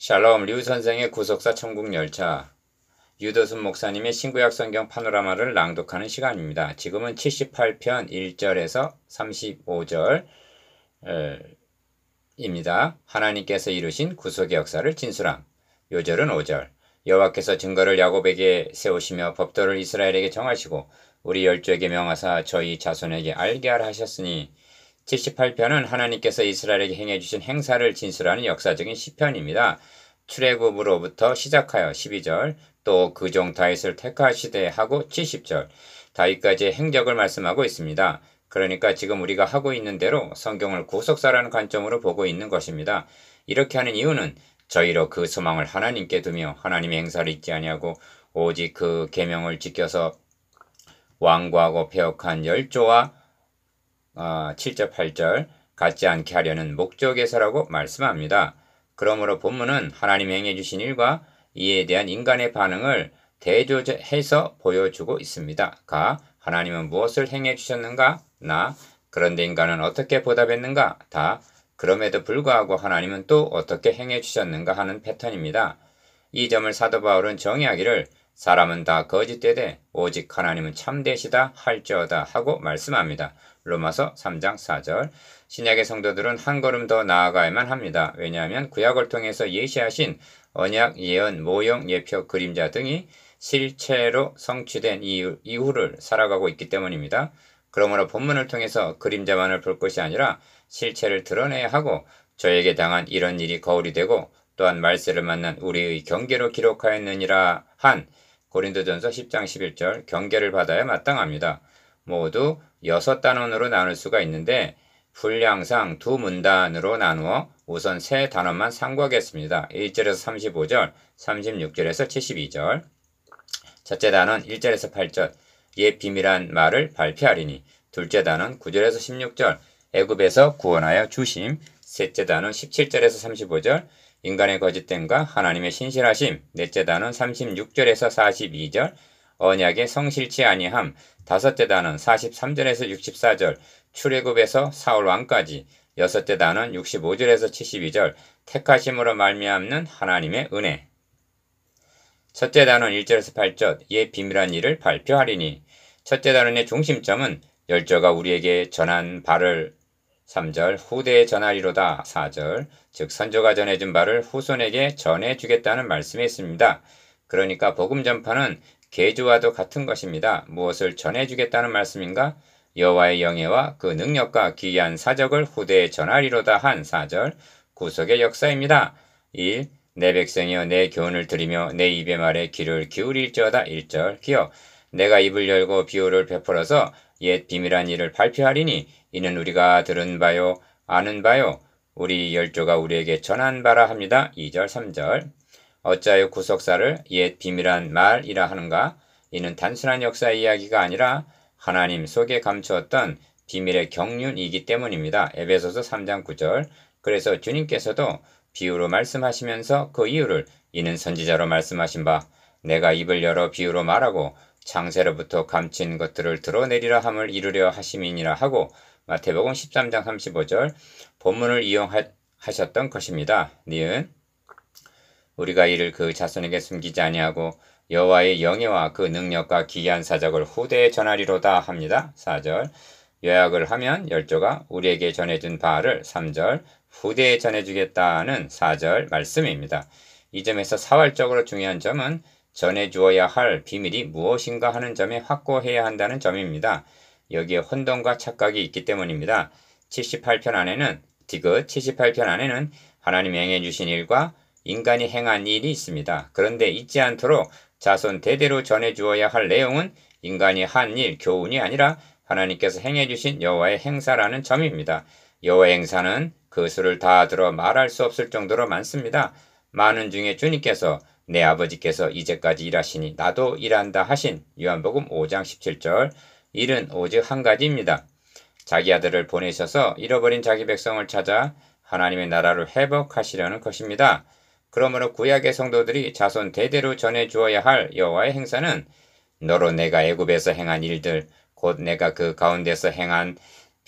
샬롬 류 선생의 구속사 천국열차 유도순 목사님의 신구약 성경 파노라마를 낭독하는 시간입니다. 지금은 78편 1절에서 35절입니다. 하나님께서 이루신 구속의 역사를 진술함. 요절은 5절. 여호와께서 증거를 야곱에게 세우시며 법도를 이스라엘에게 정하시고 우리 열조에게 명하사 저희 자손에게 알게 하라 하셨으니 78편은 하나님께서 이스라엘에게 행해주신 행사를 진술하는 역사적인 시편입니다. 출애굽으로부터 시작하여 12절, 또 그 종 다윗을 택하시되 하고 70절, 다윗까지의 행적을 말씀하고 있습니다. 그러니까 지금 우리가 하고 있는 대로 성경을 구속사라는 관점으로 보고 있는 것입니다. 이렇게 하는 이유는 저희로 그 소망을 하나님께 두며 하나님의 행사를 잊지 아니하고 오직 그 계명을 지켜서 완고하고 폐역한 열조와 7절 8절 갖지 않게 하려는 목적에서라고 말씀합니다. 그러므로 본문은 하나님이 행해주신 일과 이에 대한 인간의 반응을 대조해서 보여주고 있습니다. 가 하나님은 무엇을 행해주셨는가? 나 그런데 인간은 어떻게 보답했는가? 다 그럼에도 불구하고 하나님은 또 어떻게 행해주셨는가 하는 패턴입니다. 이 점을 사도 바울은 정의하기를 사람은 다 거짓되되 오직 하나님은 참되시다 할지어다 하고 말씀합니다. 로마서 3장 4절. 신약의 성도들은 한 걸음 더 나아가야만 합니다. 왜냐하면 구약을 통해서 예시하신 언약, 예언, 모형, 예표, 그림자 등이 실체로 성취된 이후를 살아가고 있기 때문입니다. 그러므로 본문을 통해서 그림자만을 볼 것이 아니라 실체를 드러내야 하고 저에게 당한 이런 일이 거울이 되고 또한 말세를 만난 우리의 경계로 기록하였느니라 한 고린도전서 10장 11절 경계를 받아야 마땅합니다. 모두 6단원으로 나눌 수가 있는데 분량상 두 문단으로 나누어 우선 세 단원만 상고하겠습니다. 1절에서 35절, 36절에서 72절. 첫째 단원 1절에서 8절 옛 비밀한 말을 발표하리니, 둘째 단원 9절에서 16절 애굽에서 구원하여 주심, 셋째 단원 17절에서 35절 인간의 거짓됨과 하나님의 신실하심, 넷째 단원 36절에서 42절 언약의 성실치 아니함, 다섯째 단원 43절에서 64절 출애굽에서 사울 왕까지, 여섯째 단원 65절에서 72절 택하심으로 말미암는 하나님의 은혜. 첫째 단원 1절에서 8절 옛 비밀한 일을 발표하리니, 첫째 단원의 중심점은 열조가 우리에게 전한 바를 3절 후대에 전하리로다 4절 즉 선조가 전해준 바를 후손에게 전해주겠다는 말씀이 있습니다. 그러니까 복음 전파는 계주와도 같은 것입니다. 무엇을 전해주겠다는 말씀인가? 여호와의 영예와 그 능력과 기이한 사적을 후대에 전하리로다 한 4절 구속의 역사입니다. 1. 내 백성이여 내 교훈을 들으며 내 입의 말에 귀를 기울일지어다 1절 기여 내가 입을 열고 비유를 베풀어서 옛 비밀한 일을 발표하리니 이는 우리가 들은 바요 아는 바요 우리 열조가 우리에게 전한 바라 합니다. 2절 3절 어찌하여 구속사를 옛 비밀한 말이라 하는가? 이는 단순한 역사의 이야기가 아니라 하나님 속에 감추었던 비밀의 경륜이기 때문입니다. 에베소서 3장 9절 그래서 주님께서도 비유로 말씀하시면서 그 이유를 이는 선지자로 말씀하신 바 내가 입을 열어 비유로 말하고 창세로부터 감친 것들을 드러내리라 함을 이루려 하심이니라 하고 마태복음 13장 35절 본문을 이용하셨던 것입니다. 니은 우리가 이를 그 자손에게 숨기지 아니하고 여호와의 영예와 그 능력과 기이한 사적을 후대에 전하리로다 합니다. 4절 요약을 하면 열조가 우리에게 전해준 바를 3절 후대에 전해주겠다는 4절 말씀입니다. 이 점에서 사활적으로 중요한 점은 전해주어야 할 비밀이 무엇인가 하는 점에 확고해야 한다는 점입니다. 여기에 혼돈과 착각이 있기 때문입니다. 78편 안에는 디귿 78편 안에는 하나님이 행해주신 일과 인간이 행한 일이 있습니다. 그런데 잊지 않도록 자손 대대로 전해주어야 할 내용은 인간이 한 일, 교훈이 아니라 하나님께서 행해주신 여호와의 행사라는 점입니다. 여호와의 행사는 그 수를 다 들어 말할 수 없을 정도로 많습니다. 많은 중에 주님께서 내 아버지께서 이제까지 일하시니 나도 일한다 하신 요한복음 5장 17절 일은 오직 한 가지입니다. 자기 아들을 보내셔서 잃어버린 자기 백성을 찾아 하나님의 나라를 회복하시려는 것입니다. 그러므로 구약의 성도들이 자손 대대로 전해주어야 할 여호와의 행사는 너로 내가 애굽에서 행한 일들 곧 내가 그 가운데서 행한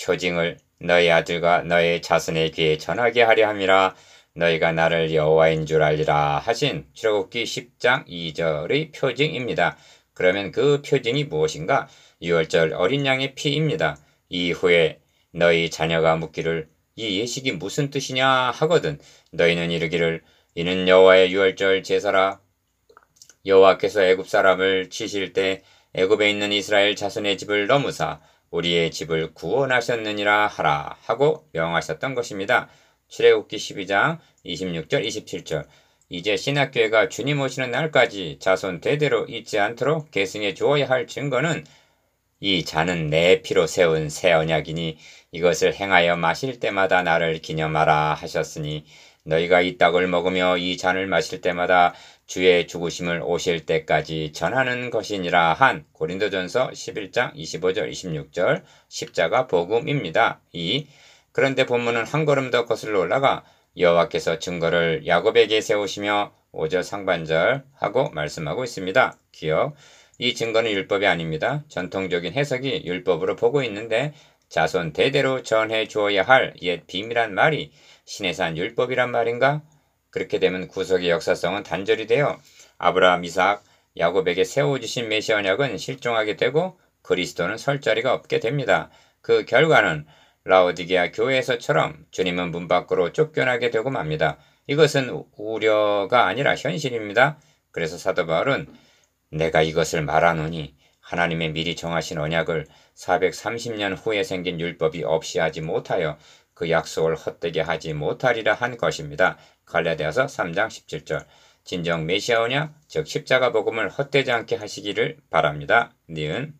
표징을 너의 아들과 너의 자손의 귀에 전하게 하려 함이라 너희가 나를 여호와인 줄 알리라 하신 출애굽기 10장 2절의 표징입니다. 그러면 그 표징이 무엇인가? 유월절 어린 양의 피입니다. 이후에 너희 자녀가 묻기를 이 예식이 무슨 뜻이냐 하거든 너희는 이르기를 이는 여호와의 유월절 제사라. 여호와께서 애굽 사람을 치실 때 애굽에 있는 이스라엘 자손의 집을 넘으사 우리의 집을 구원하셨느니라 하라 하고 명하셨던 것입니다. 출애굽기 12장 26절 27절. 이제 신학교회가 주님 오시는 날까지 자손 대대로 잊지 않도록 계승해 주어야 할 증거는 이 잔은 내 피로 세운 새 언약이니 이것을 행하여 마실 때마다 나를 기념하라 하셨으니 너희가 이 떡을 먹으며 이 잔을 마실 때마다 주의 죽으심을 오실 때까지 전하는 것이니라 한 고린도전서 11장 25절 26절 십자가 복음입니다. 그런데 본문은 한 걸음 더 거슬러 올라가 여호와께서 증거를 야곱에게 세우시며 5절 상반절 하고 말씀하고 있습니다. 기억. 이 증거는 율법이 아닙니다. 전통적인 해석이 율법으로 보고 있는데 자손 대대로 전해 주어야 할 옛 비밀한 말이 신의 산 율법이란 말인가? 그렇게 되면 구속의 역사성은 단절이 되어 아브라함, 이삭, 야곱에게 세워주신 메시아 언약은 실종하게 되고 그리스도는 설 자리가 없게 됩니다. 그 결과는 라오디게아 교회에서처럼 주님은 문 밖으로 쫓겨나게 되고 맙니다. 이것은 우려가 아니라 현실입니다. 그래서 사도 바울은 내가 이것을 말하노니 하나님의 미리 정하신 언약을 430년 후에 생긴 율법이 없이 하지 못하여 그 약속을 헛되게 하지 못하리라 한 것입니다. 갈라디아서 3장 17절. 진정 메시아 언약, 즉 십자가 복음을 헛되지 않게 하시기를 바랍니다. 니은.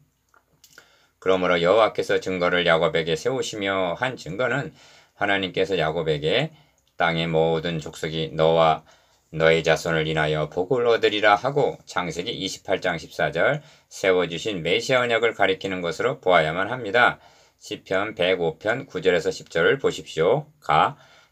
그러므로 여호와께서 증거를 야곱에게 세우시며 한 증거는 하나님께서 야곱에게 땅의 모든 족속이 너와 너의 자손을 인하여 복을 얻으리라 하고 창세기 28장 14절 세워주신 메시아 언약을 가리키는 것으로 보아야만 합니다. 시편 105편 9절에서 10절을 보십시오.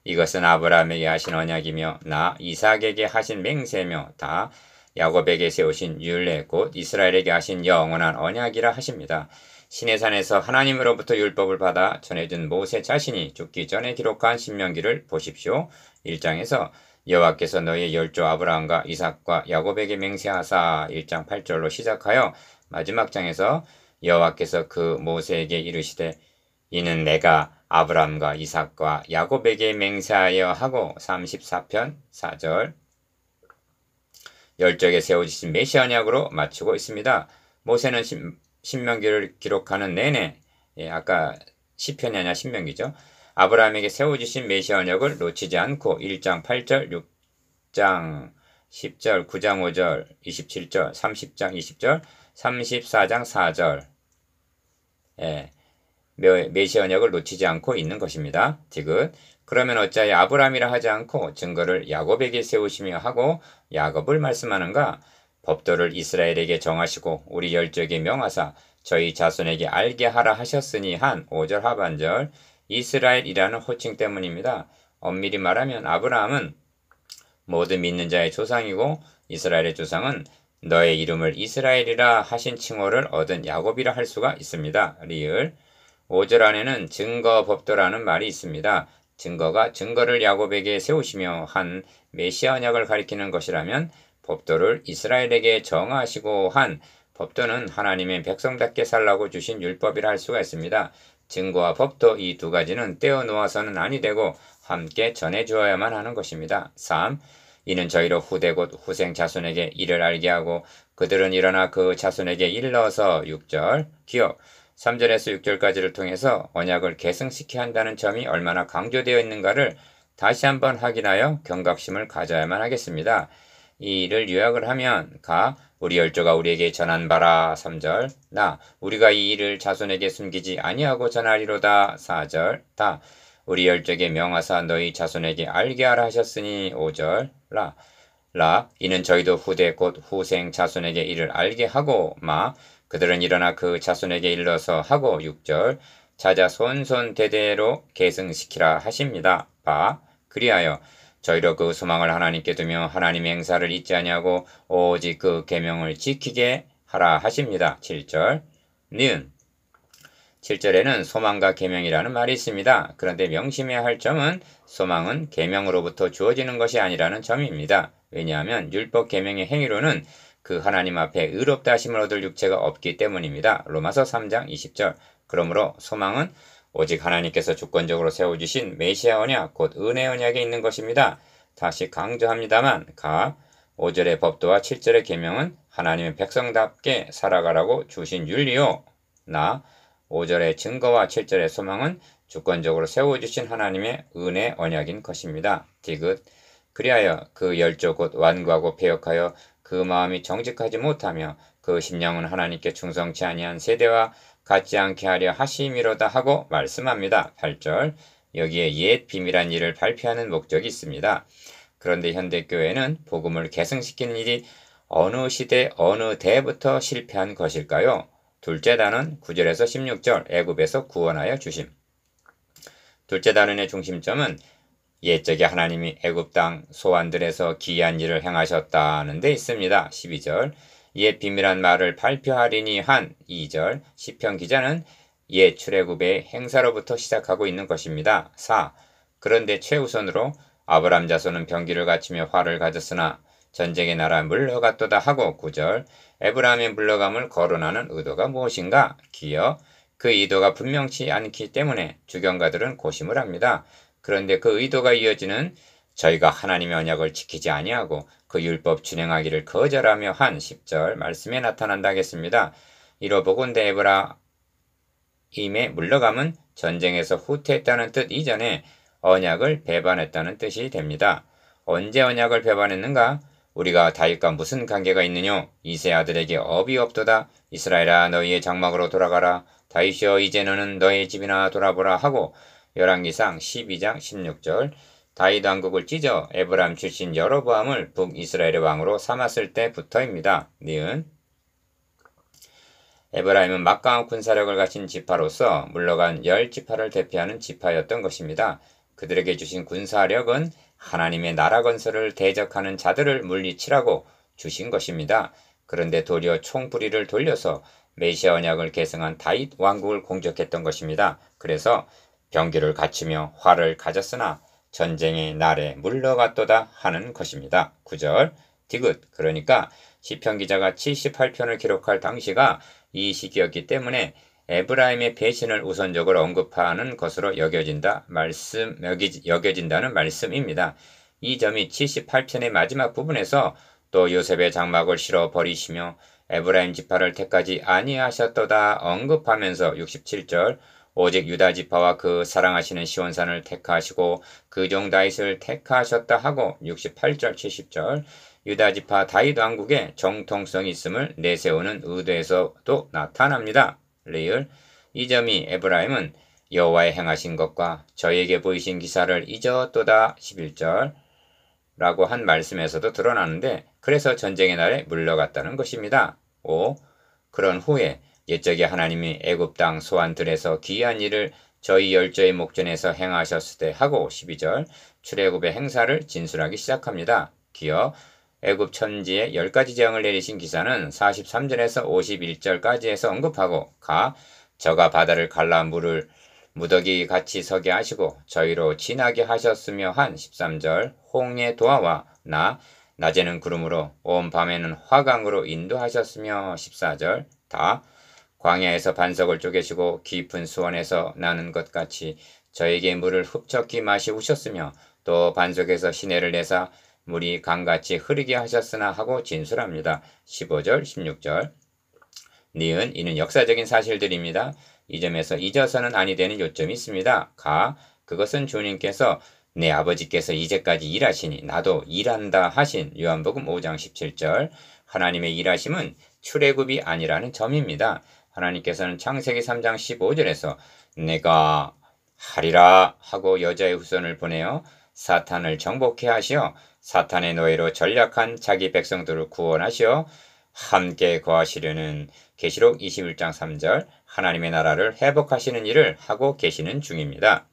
이것은 아브라함에게 하신 언약이며 나 이삭에게 하신 맹세며 다 야곱에게 세우신 율례 곧 이스라엘에게 하신 영원한 언약이라 하십니다. 시내산에서 하나님으로부터 율법을 받아 전해준 모세 자신이 죽기 전에 기록한 신명기를 보십시오. 1장에서 여호와께서 너희의 열조 아브라함과 이삭과 야곱에게 맹세하사 1장 8절로 시작하여 마지막 장에서 여호와께서 그 모세에게 이르시되 이는 내가 아브라함과 이삭과 야곱에게 맹세하여 하고 34편 4절 열적에 세워지신 메시아 언약으로 마치고 있습니다. 모세는 신명기를 기록하는 내내 아까 시편이 아니라 신명기죠. 아브라함에게 세워주신 메시아 언약을 놓치지 않고 1장 8절, 6장 10절, 9장 5절, 27절, 30장 20절, 34장 4절 메시아 언약을 놓치지 않고 있는 것입니다. 디귿. 그러면 어찌하여 아브라함이라 하지 않고 증거를 야곱에게 세우시며 하고 야곱을 말씀하는가? 법도를 이스라엘에게 정하시고 우리 열조에게 명하사 저희 자손에게 알게 하라 하셨으니 한 5절 하반절 이스라엘이라는 호칭 때문입니다. 엄밀히 말하면 아브라함은 모든 믿는 자의 조상이고 이스라엘의 조상은 너의 이름을 이스라엘이라 하신 칭호를 얻은 야곱이라 할 수가 있습니다. 리을. 5절 안에는 증거 법도라는 말이 있습니다. 증거가 증거를 야곱에게 세우시며 한 메시아 언약을 가리키는 것이라면 법도를 이스라엘에게 정하시고 한 법도는 하나님의 백성답게 살라고 주신 율법이라 할 수가 있습니다. 증거와 법도 이 두 가지는 떼어 놓아서는 아니 되고 함께 전해 주어야만 하는 것입니다. 3. 이는 저희로 후대 곧 후생 자손에게 이를 알게 하고 그들은 일어나 그 자손에게 일러서 6절 기억 3절에서 6절까지를 통해서 언약을 계승시켜야 한다는 점이 얼마나 강조되어 있는가를 다시 한번 확인하여 경각심을 가져야만 하겠습니다. 이를 요약을 하면 우리 열조가 우리에게 전한 바라 3절 우리가 이 일을 자손에게 숨기지 아니하고 전하리로다 4절 우리 열조에게 명하사 너희 자손에게 알게 하라 하셨으니 5절 이는 저희도 후대 곧 후생 자손에게 이를 알게 하고 그들은 일어나 그 자손에게 일러서 하고 6절 자자 손손 대대로 계승시키라 하십니다. 그리하여 저희로 그 소망을 하나님께 두며 하나님의 행사를 잊지 아니하고 오직 그 계명을 지키게 하라 하십니다. 7절 니은 7절에는 소망과 계명이라는 말이 있습니다. 그런데 명심해야 할 점은 소망은 계명으로부터 주어지는 것이 아니라는 점입니다. 왜냐하면 율법 계명의 행위로는 그 하나님 앞에 의롭다 하심을 얻을 육체가 없기 때문입니다. 로마서 3장 20절. 그러므로 소망은 오직 하나님께서 주권적으로 세워주신 메시아 언약, 곧 은혜 언약에 있는 것입니다. 다시 강조합니다만 5절의 법도와 7절의 계명은 하나님의 백성답게 살아가라고 주신 윤리요. 5절의 증거와 7절의 소망은 주권적으로 세워주신 하나님의 은혜 언약인 것입니다. 디귿. 그리하여 그 열조 곧 완고하고 패역하여 그 마음이 정직하지 못하며 그 심령은 하나님께 충성치 아니한 세대와 같지 않게 하려 하심이로다 하고 말씀합니다. 8절. 여기에 옛 비밀한 일을 발표하는 목적이 있습니다. 그런데 현대교회는 복음을 계승시키는 일이 어느 시대 어느 대부터 실패한 것일까요? 둘째 단은 9절에서 16절 애굽에서 구원하여 주심. 둘째 단원의 중심점은 옛적에 하나님이 애굽 땅 소환들에서 기이한 일을 행하셨다는 데 있습니다. 12절. 옛 비밀한 말을 발표하리니 한 2절. 시편 기자는 옛 출애굽의 행사로부터 시작하고 있는 것입니다. 4. 그런데 최우선으로 아브람 자손은 병기를 갖추며 화를 가졌으나 전쟁의 나라 물러갔도다 하고 9절. 에브라임의 물러감을 거론하는 의도가 무엇인가? 기여. 그 의도가 분명치 않기 때문에 주경가들은 고심을 합니다. 그런데 그 의도가 이어지는 저희가 하나님의 언약을 지키지 아니하고 그 율법 준행하기를 거절하며 한 10절 말씀에 나타난다 하겠습니다. 이로보건대 에브라임의 물러감은 전쟁에서 후퇴했다는 뜻 이전에 언약을 배반했다는 뜻이 됩니다. 언제 언약을 배반했는가? 우리가 다윗과 무슨 관계가 있느뇨? 이세 아들에게 업이 없도다. 이스라엘아 너희의 장막으로 돌아가라. 다윗이여 이제 너는 너의 집이나 돌아보라 하고 열왕기상 12장 16절. 다윗 왕국을 찢어 에브라임 출신 여로보암을 북이스라엘의 왕으로 삼았을 때부터입니다. 니은. 에브라임은 막강한 군사력을 가진 지파로서 물러간 10지파를 대표하는 지파였던 것입니다. 그들에게 주신 군사력은 하나님의 나라 건설을 대적하는 자들을 물리치라고 주신 것입니다. 그런데 도리어 총부리를 돌려서 메시아 언약을 계승한 다윗 왕국을 공격했던 것입니다. 그래서 병기를 갖추며 화를 가졌으나 전쟁의 날에 물러갔도다 하는 것입니다. 9절. 디귿. 그러니까 시편 기자가 78편을 기록할 당시가 이 시기였기 때문에 에브라임의 배신을 우선적으로 언급하는 것으로 여겨진다는 말씀입니다. 이 점이 78편의 마지막 부분에서 또 요셉의 장막을 실어 버리시며 에브라임 지파를 택하지 아니하셨도다 언급하면서 67절 오직 유다 지파와 그 사랑하시는 시온산을 택하시고 그 종 다윗을 택하셨다 하고 68절 70절 유다 지파 다윗 왕국의 정통성이 있음을 내세우는 의도에서도 나타납니다. 리을. 이 점이 에브라임은 여호와의 행하신 것과 저에게 보이신 기사를 잊었도다 11절 라고 한 말씀에서도 드러나는데 그래서 전쟁의 날에 물러갔다는 것입니다. 5. 그런 후에 옛적에 하나님이 애굽 땅 소환들에서 기이한 일을 저희 열조의 목전에서 행하셨을 때 하고 12절 출애굽의 행사를 진술하기 시작합니다. 기어 애굽 천지에 10가지 재앙을 내리신 기사는 43절에서 51절까지에서 언급하고 저가 바다를 갈라 물을 무더기 같이 서게 하시고 저희로 지나게 하셨으며 한 13절 홍해 도하와 낮에는 구름으로 온 밤에는 화강으로 인도하셨으며 14절 광야에서 반석을 쪼개시고 깊은 수원에서 나는 것 같이 저에게 물을 흡족히 마시우셨으며 또 반석에서 시내를 내사 물이 강같이 흐르게 하셨으나 하고 진술합니다. 15절 16절 니은 이는 역사적인 사실들입니다. 이 점에서 잊어서는 아니 되는 요점이 있습니다. 그것은 주님께서 내 아버지께서 이제까지 일하시니 나도 일한다 하신 요한복음 5장 17절 하나님의 일하심은 출애굽이 아니라는 점입니다. 하나님께서는 창세기 3장 15절에서 내가 하리라 하고 여자의 후손을 보내어 사탄을 정복해 하시어 사탄의 노예로 전략한 자기 백성들을 구원하시어 함께 거하시려는 계시록 21장 3절 하나님의 나라를 회복하시는 일을 하고 계시는 중입니다.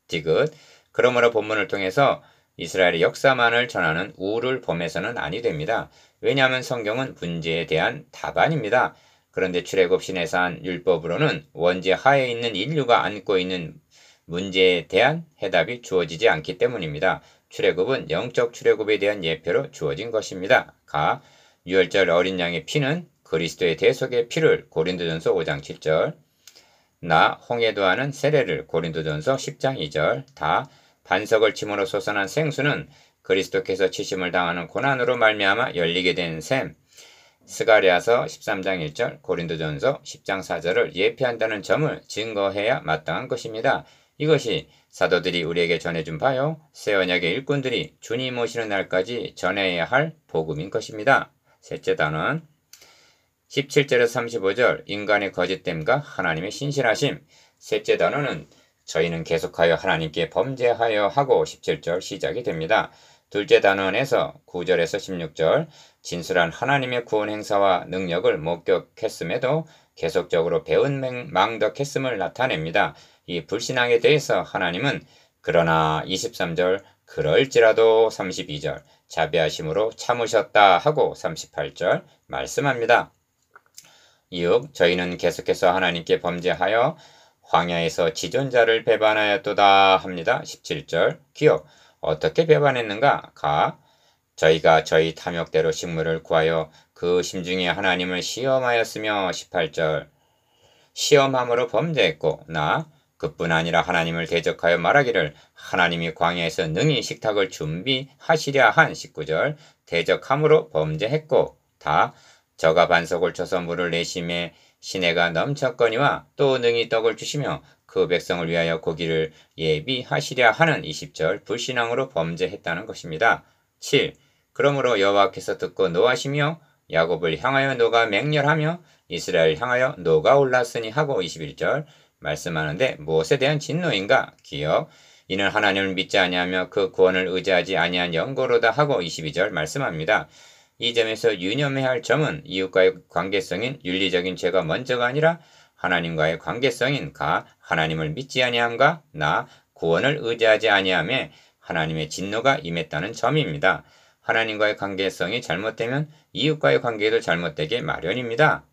디귿. 그러므로 본문을 통해서 이스라엘의 역사만을 전하는 우를 범해서는 아니 됩니다. 왜냐하면 성경은 문제에 대한 답안입니다. 그런데 출애굽 시내산 율법으로는 원죄 하에 있는 인류가 안고 있는 문제에 대한 해답이 주어지지 않기 때문입니다. 출애굽은 영적 출애굽에 대한 예표로 주어진 것입니다. 가 유월절 어린 양의 피는 그리스도의 대속의 피를 고린도전서 5장 7절 나 홍해도 하는 세례를 고린도전서 10장 2절 다 반석을 침으로 솟아난 생수는 그리스도께서 치심을 당하는 고난으로 말미암아 열리게 된 셈 스가랴서 13장 1절 고린도전서 10장 4절을 예표한다는 점을 증거해야 마땅한 것입니다. 이것이 사도들이 우리에게 전해준 바요. 새 언약의 일꾼들이 주님 오시는 날까지 전해야 할 복음인 것입니다. 셋째 단원 17절에서 35절 인간의 거짓됨과 하나님의 신실하심. 셋째 단원은 저희는 계속하여 하나님께 범죄하여 하고 17절 시작이 됩니다. 둘째 단원에서 9절에서 16절 진술한 하나님의 구원 행사와 능력을 목격했음에도 계속적으로 배은 망덕했음을 나타냅니다. 이 불신앙에 대해서 하나님은 그러나 23절 그럴지라도 32절 자비하심으로 참으셨다 하고 38절 말씀합니다. 이윽 저희는 계속해서 하나님께 범죄하여 황야에서 지존자를 배반하였도다 합니다. 17절 기억 어떻게 배반했는가? 가 저희가 저희 탐욕대로 식물을 구하여 그 심중에 하나님을 시험하였으며 18절 시험함으로 범죄했고 나 그뿐 아니라 하나님을 대적하여 말하기를 하나님이 광야에서 능히 식탁을 준비하시랴 한 19절 대적함으로 범죄했고 다 저가 반석을 쳐서 물을 내심에 시내가 넘쳤거니와 또 능히 떡을 주시며 그 백성을 위하여 고기를 예비하시랴 하는 20절 불신앙으로 범죄했다는 것입니다. 7. 그러므로 여호와께서 듣고 노하시며 야곱을 향하여 노가 맹렬하며 이스라엘 향하여 노가 올랐으니 하고 21절 말씀하는데 무엇에 대한 진노인가? 기억 이는 하나님을 믿지 아니하며 그 구원을 의지하지 아니한 영고로다 하고 22절 말씀합니다. 이 점에서 유념해야 할 점은 이웃과의 관계성인 윤리적인 죄가 먼저가 아니라 하나님과의 관계성인 가 하나님을 믿지 아니함과 나 구원을 의지하지 아니함에 하나님의 진노가 임했다는 점입니다. 하나님과의 관계성이 잘못되면 이웃과의 관계도 잘못되게 마련입니다.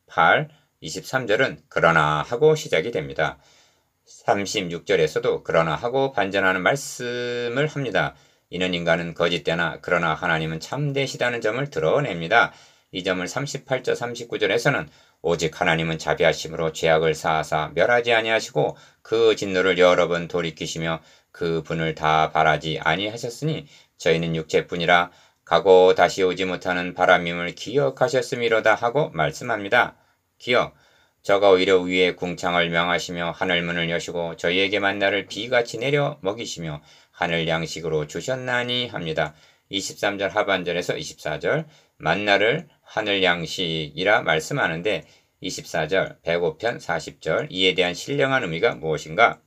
8. 23절은 그러나 하고 시작이 됩니다. 36절에서도 그러나 하고 반전하는 말씀을 합니다. 이는 인간은 거짓되나 그러나 하나님은 참되시다는 점을 드러냅니다. 이 점을 38절 39절에서는 오직 하나님은 자비하심으로 죄악을 사하사 멸하지 아니하시고 그 진노를 여러 번 돌이키시며 그 분을 다 바라지 아니하셨으니 저희는 육체뿐이라 가고 다시 오지 못하는 바람임을 기억하셨음이로다 하고 말씀합니다. 기억 저가 오히려 위에 궁창을 명하시며 하늘문을 여시고 저희에게 만나를 비같이 내려 먹이시며 하늘 양식으로 주셨나니 합니다. 23절 하반절에서 24절 만나를 하늘 양식이라 말씀하는데 24절 105편 40절 이에 대한 신령한 의미가 무엇인가?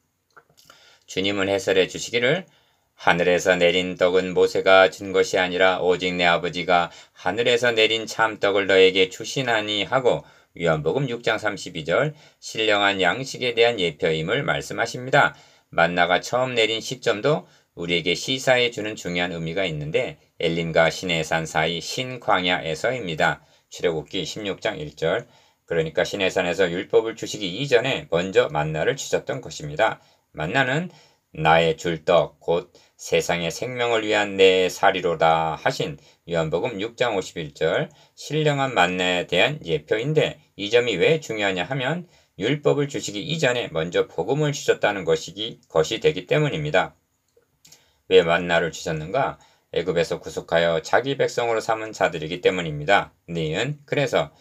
주님은 해설해 주시기를 하늘에서 내린 떡은 모세가 준 것이 아니라 오직 내 아버지가 하늘에서 내린 참떡을 너에게 주시나니 하고 요한복음 6장 32절 신령한 양식에 대한 예표임을 말씀하십니다. 만나가 처음 내린 시점도 우리에게 시사해 주는 중요한 의미가 있는데 엘림과 시내산 사이 신광야에서입니다. 출애굽기 16장 1절 그러니까 시내산에서 율법을 주시기 이전에 먼저 만나를 주셨던 것입니다. 만나는 나의 줄떡 곧 세상의 생명을 위한 내 살이로다 하신 요한복음 6장 51절 신령한 만나에 대한 예표인데 이 점이 왜 중요하냐 하면 율법을 주시기 이전에 먼저 복음을 주셨다는 것이 되기 때문입니다. 왜 만나를 주셨는가? 애굽에서 구속하여 자기 백성으로 삼은 자들이기 때문입니다. 니은 그래서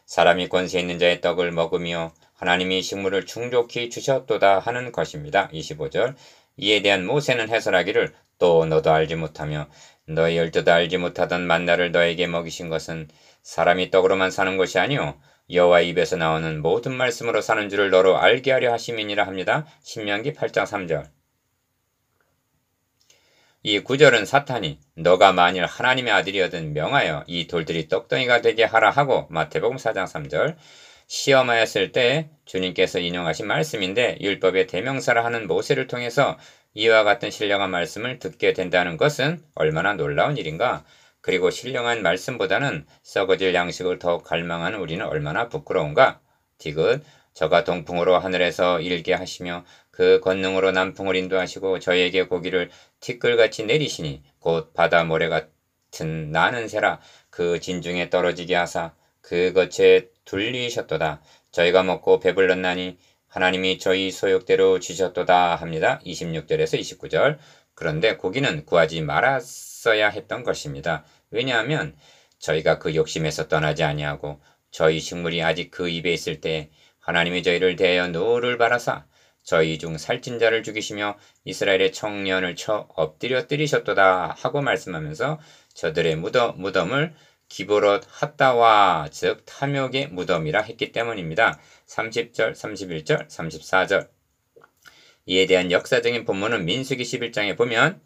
사람이 권세 있는 자의 떡을 먹으며 하나님이 식물을 충족히 주셨도다 하는 것입니다. 25절 이에 대한 모세는 해설하기를 또 너도 알지 못하며 너희 열조도 알지 못하던 만나를 너에게 먹이신 것은 사람이 떡으로만 사는 것이 아니오 여호와 입에서 나오는 모든 말씀으로 사는 줄을 너로 알게 하려 하심이니라 합니다. 신명기 8장 3절 이 구절은 사탄이 너가 만일 하나님의 아들이어든 명하여 이 돌들이 떡덩이가 되게 하라 하고 마태복음 4장 3절 시험하였을 때 주님께서 인용하신 말씀인데 율법의 대명사라 하는 모세를 통해서 이와 같은 신령한 말씀을 듣게 된다는 것은 얼마나 놀라운 일인가. 그리고 신령한 말씀보다는 썩어질 양식을 더 갈망하는 우리는 얼마나 부끄러운가. 디귿 저가 동풍으로 하늘에서 일게 하시며 그 권능으로 남풍을 인도하시고 저희에게 고기를 티끌같이 내리시니 곧 바다 모래 같은 나는 새라 그 진중에 떨어지게 하사 그 겉에 둘리셨도다. 저희가 먹고 배불렀나니 하나님이 저희 소욕대로 주셨도다 합니다. 26절에서 29절. 그런데 고기는 구하지 말았어야 했던 것입니다. 왜냐하면 저희가 그 욕심에서 떠나지 아니하고 저희 식물이 아직 그 입에 있을 때 하나님이 저희를 대하여 노를 바라사 저희 중 살찐 자를 죽이시며 이스라엘의 청년을 쳐 엎드려 때리셨도다 하고 말씀하면서 저들의 무덤을 기브롯 핫다와 즉 탐욕의 무덤이라 했기 때문입니다. 30절, 31절, 34절. 이에 대한 역사적인 본문은 민수기 11장에 보면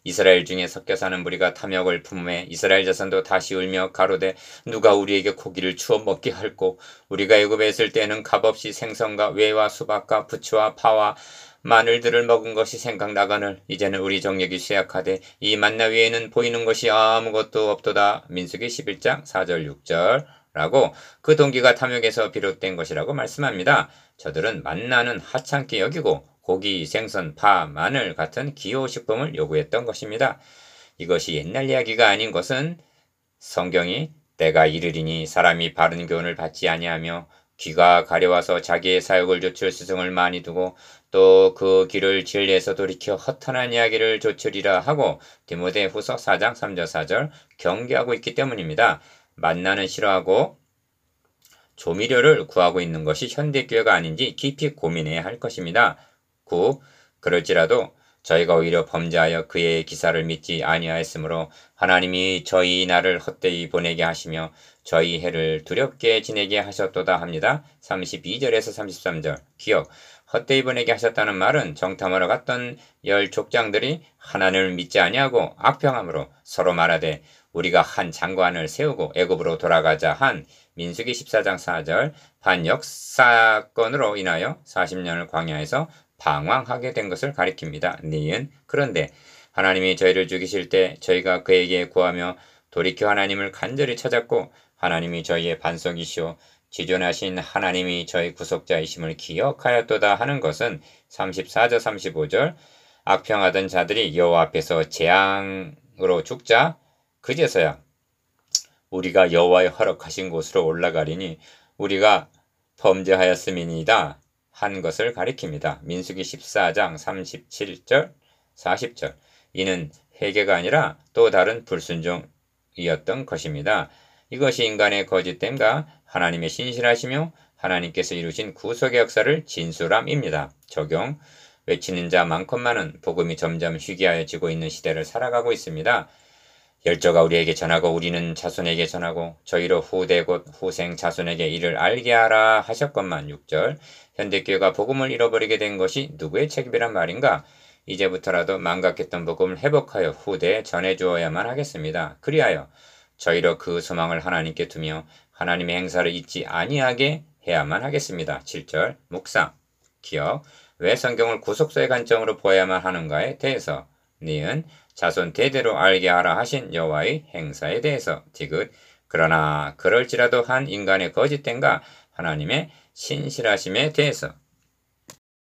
이스라엘 중에 섞여 사는 무리가 탐욕을 품에 이스라엘 자손도 다시 울며 가로되 누가 우리에게 고기를 주어 먹게 할꼬 우리가 애굽에 있을 때는 값없이 생선과 외와 수박과 부추와 파와 마늘들을 먹은 것이 생각나거늘 이제는 우리 정력이 쇠약하되 이 만나 위에는 보이는 것이 아무것도 없도다. 민수기 11장 4절 6절 라고 그 동기가 탐욕에서 비롯된 것이라고 말씀합니다. 저들은 만나는 하찮게 여기고 고기, 생선, 파, 마늘 같은 기호식품을 요구했던 것입니다. 이것이 옛날 이야기가 아닌 것은 성경이 때가 이르리니 사람이 바른 교훈을 받지 아니하며 귀가 가려와서 자기의 사욕을 좇을 스승을 많이 두고 또 그 길을 진리에서 돌이켜 허탄한 이야기를 좇으리라 하고 디모데후서 4장 3절 4절 경계하고 있기 때문입니다. 만나는 싫어하고 조미료를 구하고 있는 것이 현대교회가 아닌지 깊이 고민해야 할 것입니다. 9. 그럴지라도 저희가 오히려 범죄하여 그의 기사를 믿지 아니하였으므로 하나님이 저희 날을 헛되이 보내게 하시며 저희 해를 두렵게 지내게 하셨도다 합니다. 32절에서 33절. 기억. 헛되이 보내게 하셨다는 말은 정탐하러 갔던 10족장들이 하나님을 믿지 아니하고 악평함으로 서로 말하되 우리가 한 장관을 세우고 애굽으로 돌아가자 한 민수기 14장 4절 반역사건으로 인하여 40년을 광야에서 방황하게 된 것을 가리킵니다. 니은 그런데 하나님이 저희를 죽이실 때 저희가 그에게 구하며 돌이켜 하나님을 간절히 찾았고 하나님이 저희의 반석이시오 지존하신 하나님이 저희 구속자이심을 기억하였도다 하는 것은 34절 35절 악평하던 자들이 여호와 앞에서 재앙으로 죽자 그제서야 우리가 여호와의 허락하신 곳으로 올라가리니 우리가 범죄하였음이니이다 한 것을 가리킵니다. 민수기 14장 37절 40절 이는 회개가 아니라 또 다른 불순종이었던 것입니다. 이것이 인간의 거짓됨과 하나님의 신실하시며 하나님께서 이루신 구속의 역사를 진술함입니다. 적용 외치는 자 많건만은 복음이 점점 희귀하여지고 있는 시대를 살아가고 있습니다. 열조가 우리에게 전하고 우리는 자손에게 전하고 저희로 후대 곧 후생 자손에게 이를 알게 하라 하셨건만 6절 현대교회가 복음을 잃어버리게 된 것이 누구의 책임이란 말인가? 이제부터라도 망각했던 복음을 회복하여 후대에 전해주어야만 하겠습니다. 그리하여 저희로 그 소망을 하나님께 두며 하나님의 행사를 잊지 아니하게 해야만 하겠습니다. 7절 묵상 기억 왜 성경을 구속사의 관점으로 보아야만 하는가에 대해서 니은 자손 대대로 알게 하라 하신 여호와의 행사에 대해서 디귿 그러나 그럴지라도 한 인간의 거짓됨과 하나님의 신실하심에 대해서